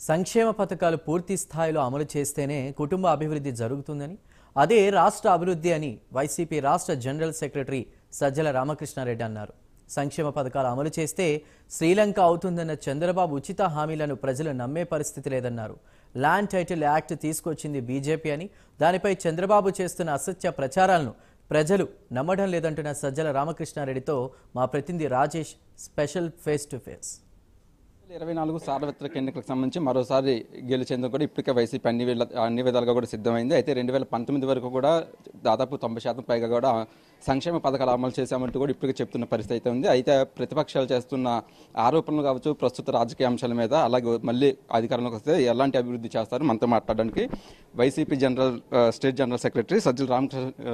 సంక్షేమ పథకాలు పూర్తి స్థాయిలో అమలు చేస్తేనే కుటుంబ అభివృద్ధి జరుగుతుందని, అదే రాష్ట్ర అభివృద్ధి అని వైసీపీ రాష్ట్ర జనరల్ సెక్రటరీ సజ్జల రామకృష్ణారెడ్డి అన్నారు. సంక్షేమ పథకాలు అమలు చేస్తే శ్రీలంక అవుతుందన్న చంద్రబాబు ఉచిత హామీలను ప్రజలు నమ్మే పరిస్థితి లేదన్నారు. ల్యాండ్ టైటిల్ యాక్ట్ తీసుకొచ్చింది బీజేపీ అని, దానిపై చంద్రబాబు చేస్తున్న అసత్య ప్రచారాలను ప్రజలు నమ్మడం లేదంటున్న సజ్జల రామకృష్ణారెడ్డితో మా ప్రతినిధి Rajesh special face to face. 24 సార్వత్రిక ఎన్నికలకు సంబంధించి మరోసారి గెలిచేందుకు కూడా ఇప్పటికే వైసీపీ అన్ని విధాలుగా కూడా సిద్ధమైంది. అయితే 2019 వరకు కూడా దాదాపు 90% పైగా కూడా సంక్షేమ పథకాలు అమలు చేశామంటూ కూడా ఇప్పటికే చెప్తున్న పరిస్థితి అయితే ఉంది. అయితే ప్రతిపక్షాలు చేస్తున్న ఆరోపణలు కావచ్చు, ప్రస్తుత రాజకీయ అంశాల మీద, అలాగే మళ్ళీ అధికారంలోకి వస్తే ఎలాంటి అభివృద్ధి చేస్తారు మనతో మాట్లాడడానికి YCP state general secretary Sajjala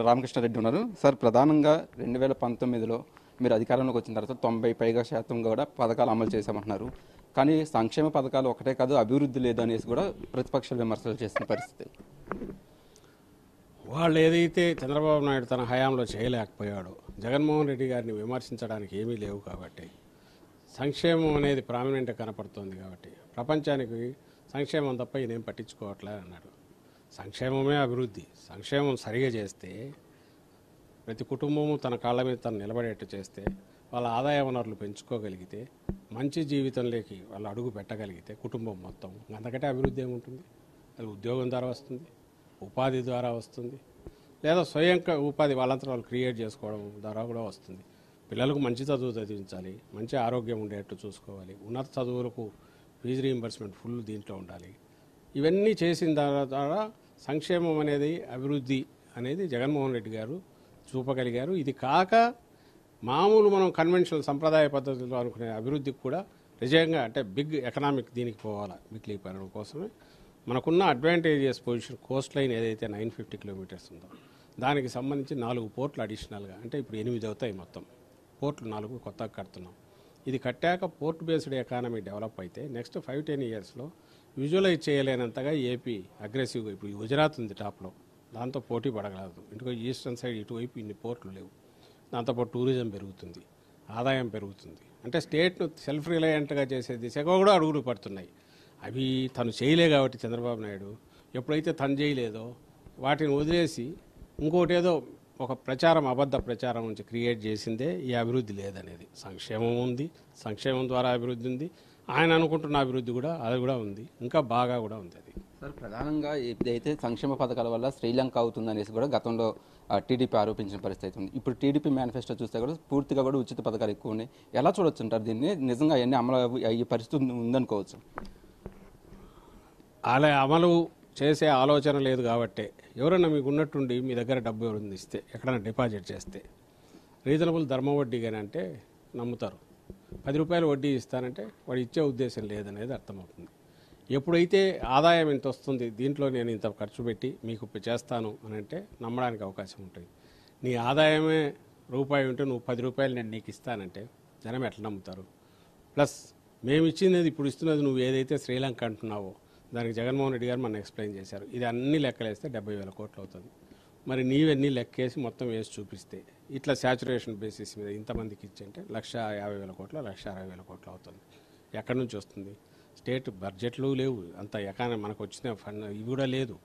Ramakrishna Reddy ఉన్నారు. సార్, ప్రధానంగా 2019లో మీరు అధికారంలోకి వచ్చిన తర్వాత 90% పైగా కూడా పథకాలు అమలు చేశామంటున్నారు. కానీ సంక్షేమ పథకాలు ఒకటే కాదు, అభివృద్ధి లేదనేసి కూడా ప్రతిపక్షాలు విమర్శలు చేసిన పరిస్థితి. వాళ్ళు ఏదైతే చంద్రబాబు నాయుడు తన హయాంలో చేయలేకపోయాడో, జగన్మోహన్ రెడ్డి గారిని విమర్శించడానికి ఏమీ లేవు కాబట్టి, సంక్షేమం అనేది ప్రామినెంట్గా కనపడుతోంది కాబట్టి ప్రపంచానికి సంక్షేమం తప్ప ఈయనేం పట్టించుకోవట్లే అన్నాడు. సంక్షేమమే అభివృద్ధి. సంక్షేమం సరిగా చేస్తే, ప్రతి కుటుంబము తన కాళ్ళ మీద తను నిలబడేట్టు చేస్తే, వాళ్ళ ఆదాయ వనరులు పెంచుకోగలిగితే, మంచి జీవితంలోకి వాళ్ళు అడుగు పెట్టగలిగితే కుటుంబం మొత్తం, అంతకంటే అభివృద్ధి ఏముంటుంది? అది ఉద్యోగం ద్వారా వస్తుంది, ఉపాధి ద్వారా వస్తుంది, లేదా స్వయంగా ఉపాధి వాళ్ళంతా వాళ్ళు క్రియేట్ చేసుకోవడం ద్వారా కూడా వస్తుంది. పిల్లలకు మంచి చదువు చదివించాలి, మంచి ఆరోగ్యం ఉండేట్టు చూసుకోవాలి, ఉన్నత చదువులకు ఫీజు రీయింబర్స్మెంట్ ఫుల్ దీంట్లో ఉండాలి. ఇవన్నీ చేసిన ద్వారా సంక్షేమం అనేది, అభివృద్ధి అనేది జగన్మోహన్ రెడ్డి గారు చూపగలిగారు. ఇది కాక మామూలు మనం కన్వెన్షనల్ సంప్రదాయ పద్ధతిలో అనుకునే అభివృద్ధికి కూడా నిజంగా అంటే బిగ్ ఎకనామిక్ దీనికి పోవాలా, వికేంద్రీకరణ కోసమే మనకున్న అడ్వాంటేజియస్ పొజిషన్, కోస్ట్ లైన్ ఏదైతే 950 కిలోమీటర్స్ ఉందో దానికి సంబంధించి 4 పోర్ట్లు అడిషనల్గా, అంటే ఇప్పుడు 8 అవుతాయి మొత్తం పోర్ట్లు, 4 కొత్తగా కడుతున్నాం. ఇది కట్టాక పోర్ట్ బేస్డ్ ఎకానమీ డెవలప్ అయితే నెక్స్ట్ 5-10 ఇయర్స్లో విజువలైజ్ చేయలేనంతగా ఏపీ అగ్రెసివ్గా, ఇప్పుడు గుజరాత్ ఉంది టాప్లో, దాంతో పోటీ పడగలదు. ఇంటికి ఈస్టర్న్ సైడ్ ఇటువైపు ఇన్ని పోర్ట్లు లేవు. దాంతోపాటు టూరిజం పెరుగుతుంది, ఆదాయం పెరుగుతుంది. అంటే స్టేట్ను సెల్ఫ్ రిలయంట్గా చేసే దిశగా కూడా అడుగులు పడుతున్నాయి. అవి తను చేయలే కాబట్టి చంద్రబాబు నాయుడు ఎప్పుడైతే తను చేయలేదో వాటిని వదిలేసి ఇంకోటేదో ఒక ప్రచారం, అబద్ధ ప్రచారం నుంచి క్రియేట్ చేసిందే ఈ అభివృద్ధి లేదనేది. సంక్షేమం ఉంది, సంక్షేమం ద్వారా అభివృద్ధి ఉంది, ఆయన అనుకుంటున్న అభివృద్ధి కూడా అది కూడా ఉంది, ఇంకా బాగా కూడా ఉంది. అది సార్, ప్రధానంగా ఇదైతే సంక్షేమ పథకాల వల్ల శ్రీలంక అవుతుందనేసి కూడా గతంలో టీడీపీ ఆరోపించిన పరిస్థితి ఉంది. ఇప్పుడు టీడీపీ మేనిఫెస్టో చూస్తే కూడా పూర్తిగా కూడా ఉచిత పథకాలు ఎక్కువ ఉన్నాయి. ఎలా చూడొచ్చు అంటారు దీన్ని? నిజంగా అవన్నీ అమలు అయ్యే పరిస్థితి ఉందనుకోవచ్చు? అలా అమలు చేసే ఆలోచన లేదు కాబట్టే, ఎవరైనా మీకు ఉన్నట్టుండి మీ దగ్గర డబ్బు ఎవరైనా ఇస్తే, ఎక్కడైనా డిపాజిట్ చేస్తే రీజనబుల్ ధర్మ వడ్డీ కానీ అంటే నమ్ముతారు. 10 రూపాయలు వడ్డీ ఇస్తానంటే వాడు ఇచ్చే ఉద్దేశం లేదనేది అర్థమవుతుంది. ఎప్పుడైతే ఆదాయం ఇంత వస్తుంది, దీంట్లో నేను ఇంత ఖర్చు పెట్టి మీకు చేస్తాను అని అంటే నమ్మడానికి అవకాశం ఉంటుంది. నీ ఆదాయమే రూపాయి ఉంటే నువ్వు 10 రూపాయలు నేను నీకు ఇస్తానంటే జనం ఎట్లా నమ్ముతారు? ప్లస్ మేము ఇచ్చినది, ఇప్పుడు ఇస్తున్నది నువ్వు ఏదైతే శ్రీలంక అంటున్నావో దానికి జగన్మోహన్ రెడ్డి గారు మనం ఎక్స్ప్లెయిన్ చేశారు. ఇది అన్ని లెక్కలేస్తే 70,000 కోట్లు అవుతుంది. మరి నీవన్నీ లెక్కేసి మొత్తం వేసి చూపిస్తే ఇట్లా శాచురేషన్ బేసిస్ మీద ఇంతమందికి ఇచ్చంటే 150,000 కోట్లు, 160,000 కోట్లు అవుతుంది. ఎక్కడి నుంచి వస్తుంది? స్టేట్ బడ్జెట్లు లేవు, అంత ఎకానమీ మనకు వచ్చిన ఫండ్ ఇవి కూడా లేదు.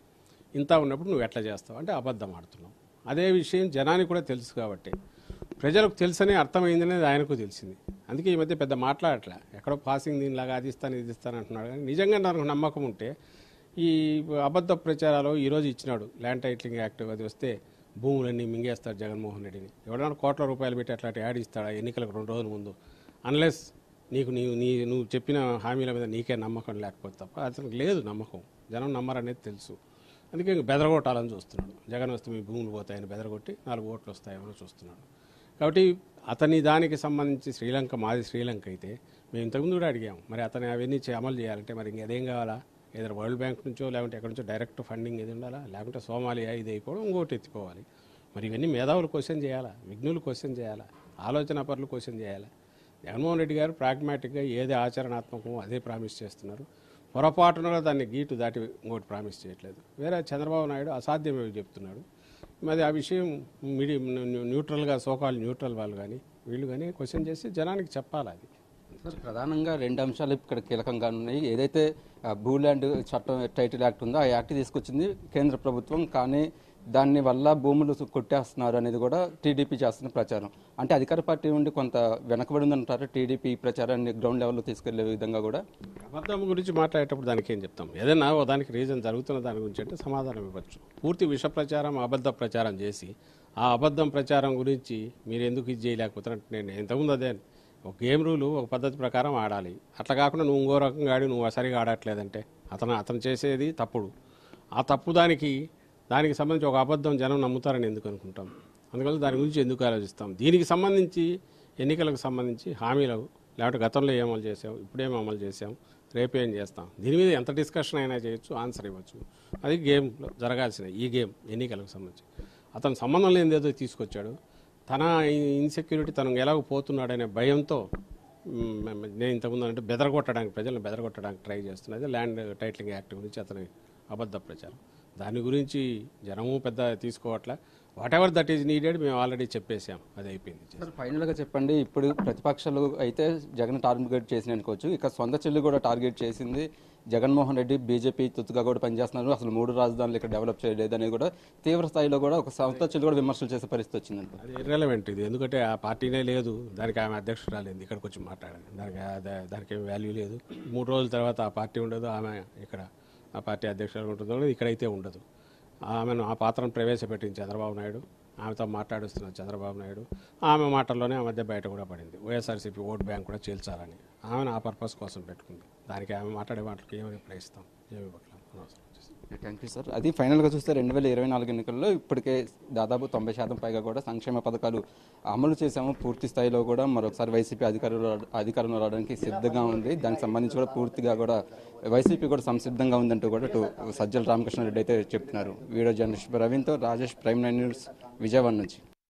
ఇంత ఉన్నప్పుడు నువ్వు ఎట్లా చేస్తావు అంటే అబద్ధం ఆడుతున్నావు. అదే విషయం జనానికి కూడా తెలుసు కాబట్టి, ప్రజలకు తెలుసనే అర్థమైందనేది ఆయనకు తెలిసింది. అందుకే ఈ మధ్య పెద్ద మాట్లాడట్లే, ఎక్కడో పాసింగ్ దీనిలాగా అది ఇస్తాను ఇది ఇస్తాను అంటున్నాడు. కానీ నిజంగా నాకు నమ్మకం ఉంటే ఈ అబద్ధ ప్రచారాలు ఈరోజు ఇచ్చినాడు ల్యాండ్ టైటిలింగ్ యాక్ట్, అది వస్తే భూములన్నీ మింగేస్తాడు జగన్మోహన్ రెడ్డిని. ఎవడన్నా కోట్ల రూపాయలు పెట్టి అట్లాంటి యాడ్ ఇస్తాడా ఎన్నికలకు 2 రోజుల ముందు? అన్లెస్ నీకు నువ్వు చెప్పిన హామీల మీద నీకే నమ్మకం లేకపోతే తప్ప అతనికి లేదు నమ్మకం. జనం నమ్మరనేది తెలుసు. అందుకే బెదరగొట్టాలని చూస్తున్నాడు. జగన్ వస్తే మీ భూములు పోతాయని బెదరగొట్టి 4 ఓట్లు వస్తాయని చూస్తున్నాడు. కాబట్టి అతని దానికి సంబంధించి శ్రీలంక, మాది శ్రీలంక అయితే మేము ఇంతకుముందు కూడా అడిగాము. మరి అతను అవన్నీ అమలు చేయాలంటే మరి ఇంకేదేం కావాలా? ఏదైనా వరల్డ్ బ్యాంక్ నుంచో లేకుంటే ఎక్కడి నుంచో డైరెక్ట్ ఫండింగ్ ఏది ఉండాలా? లేకుంటే సోమాలియా ఇది అయిపోవడం, ఇంకోటి ఎత్తిపోవాలి. మరి ఇవన్నీ మేధావులు క్వశ్చన్ చేయాలా, విఘ్నులు క్వశ్చన్ చేయాలా, ఆలోచన పరులు క్వశ్చన్ చేయాలా? జగన్మోహన్ రెడ్డి గారు ప్రాగ్మాటిక్గా ఏది ఆచరణాత్మకమో అదే ప్రామిస్ చేస్తున్నారు. పొరపాటున దాన్ని గీటు దాటి ఇంకోటి ప్రామిస్ చేయట్లేదు. వేరే చంద్రబాబు నాయుడు అసాధ్యమే చెప్తున్నాడు. మరి ఆ విషయం న్యూట్రల్గా సోకాల్ న్యూట్రల్ వాళ్ళు కానీ వీళ్ళు కానీ క్వశ్చన్ చేసి జనానికి చెప్పాలి. అది సార్ ప్రధానంగా రెండు అంశాలు ఇక్కడ కీలకంగా ఉన్నాయి. ఏదైతే భూల్యాండ్ చట్టం టైటిల్ యాక్ట్ ఉందో ఆ యాక్ట్ తీసుకొచ్చింది కేంద్ర ప్రభుత్వం, కానీ దాని వల్ల భూములు కొట్టేస్తున్నారు అనేది కూడా టీడీపీ చేస్తున్న ప్రచారం. అంటే అధికార పార్టీ నుండి కొంత వెనకబడి ఉందంటారు టీడీపీ ప్రచారాన్ని గ్రౌండ్ లెవెల్లో తీసుకెళ్లే విధంగా కూడా. అబద్ధం గురించి మాట్లాడేటప్పుడు దానికి ఏం చెప్తాం? ఏదైనా దానికి రీజన్ జరుగుతున్న దాని గురించి అంటే సమాధానం ఇవ్వచ్చు. పూర్తి విష ప్రచారం, అబద్ధ ప్రచారం చేసి ఆ అబద్ధం ప్రచారం గురించి మీరు ఎందుకు ఇది చేయలేకపోతున్నట్టు నేను ఇంతకుముందు అదే ఒక గేమ్ రూలు ఒక పద్ధతి ప్రకారం ఆడాలి. అట్లా కాకుండా నువ్వు ఇంకో రకంగా ఆడి నువ్వు సరిగా ఆడట్లేదంటే అతను చేసేది తప్పుడు. ఆ తప్పు దానికి సంబంధించి ఒక అబద్ధం జనం నమ్ముతారని ఎందుకు అనుకుంటాం? అందువల్ల దాని గురించి ఎందుకు ఆలోచిస్తాం? దీనికి సంబంధించి ఎన్నికలకు సంబంధించి హామీలు లేకపోతే గతంలో ఏం అమలు చేసాం, ఇప్పుడేం అమలు చేసాం, రేపేం చేస్తాం, దీని మీద ఎంత డిస్కషన్ అయినా చేయొచ్చు, ఆన్సర్ ఇవ్వచ్చు. అది గేమ్లో జరగాల్సిన ఈ గేమ్ ఎన్నికలకు సంబంధించి అతను సంబంధం లేనిది ఏదో తీసుకొచ్చాడు. తన ఇన్సెక్యూరిటీ తను ఎలాగో పోతున్నాడనే భయంతో నేను ఇంతకుముందు అంటే ప్రజలను బెదరగొట్టడానికి ట్రై చేస్తున్నది ల్యాండ్ టైటిలింగ్ యాక్ట్ గురించి అతని అబద్ధ ప్రచారం. దాని గురించి జనము పెద్ద తీసుకోవట్లే. Whatever that is needed మేము ఆల్రెడీ చెప్పేసాం, అది అయిపోయింది. సార్ ఫైనల్గా చెప్పండి, ఇప్పుడు ప్రతిపక్షాలు అయితే జగన్ టార్గెట్ చేసిన అనుకోవచ్చు, ఇక సొంత చెల్లి కూడా టార్గెట్ చేసింది. జగన్మోహన్ రెడ్డి బీజేపీ తొత్తుగా కూడా పనిచేస్తున్నారు, అసలు 3 రాజధానులు ఇక్కడ డెవలప్ చేయలేదు అనేది కూడా తీవ్ర స్థాయిలో కూడా ఒక సొంత చెల్లి కూడా విమర్శలు చేసే పరిస్థితి వచ్చిందంట. అది ఇర్రెలవెంట్ ఇది, ఎందుకంటే ఆ పార్టీనే లేదు, దానికి ఆమె అధ్యక్షురాలేదు, ఇక్కడికి వచ్చి మాట్లాడాలి, దానికి ఏం వాల్యూ లేదు. 3 రోజుల తర్వాత ఆ పార్టీ ఉండదు, ఆమె ఇక్కడ ఆ పార్టీ అధ్యక్షురాలు ఉంటుందో ఇక్కడైతే ఉండదు. ఆమెను ఆ పాత్రను ప్రవేశపెట్టింది చంద్రబాబు నాయుడు, ఆమెతో మాట్లాడుస్తున్నారు చంద్రబాబు నాయుడు. ఆమె మాటల్లోనే ఆ మధ్య బయట కూడా పడింది వైఎస్ఆర్సీపీ ఓట్ బ్యాంక్ కూడా చీల్చాలని. ఆమెను ఆ పర్పస్ కోసం పెట్టుకుంది. దానికి ఆమె మాట్లాడే మాటలకు ఏమని రిప్లై ఇస్తాం? ఏమి ఇవ్వట్లేదు. Thank you sir. అది ఫైనల్గా చూస్తే 2024 ఎన్నికల్లో ఇప్పటికే దాదాపు 90% పైగా కూడా సంక్షేమ పథకాలు అమలు చేశాము. పూర్తి స్థాయిలో కూడా మరొకసారి వైసీపీ అధికారంలో రావడానికి సిద్ధంగా ఉంది. దానికి సంబంధించి కూడా పూర్తిగా కూడా వైసీపీ కూడా సంసిద్ధంగా ఉందంటూ కూడా సజ్జల రామకృష్ణారెడ్డి అయితే చెప్తున్నారు. వీడియో జర్నలిస్ట్ ప్రవీణ్తో రాజేష్, ప్రైమ్ 9 న్యూస్, విజయవాడ నుంచి.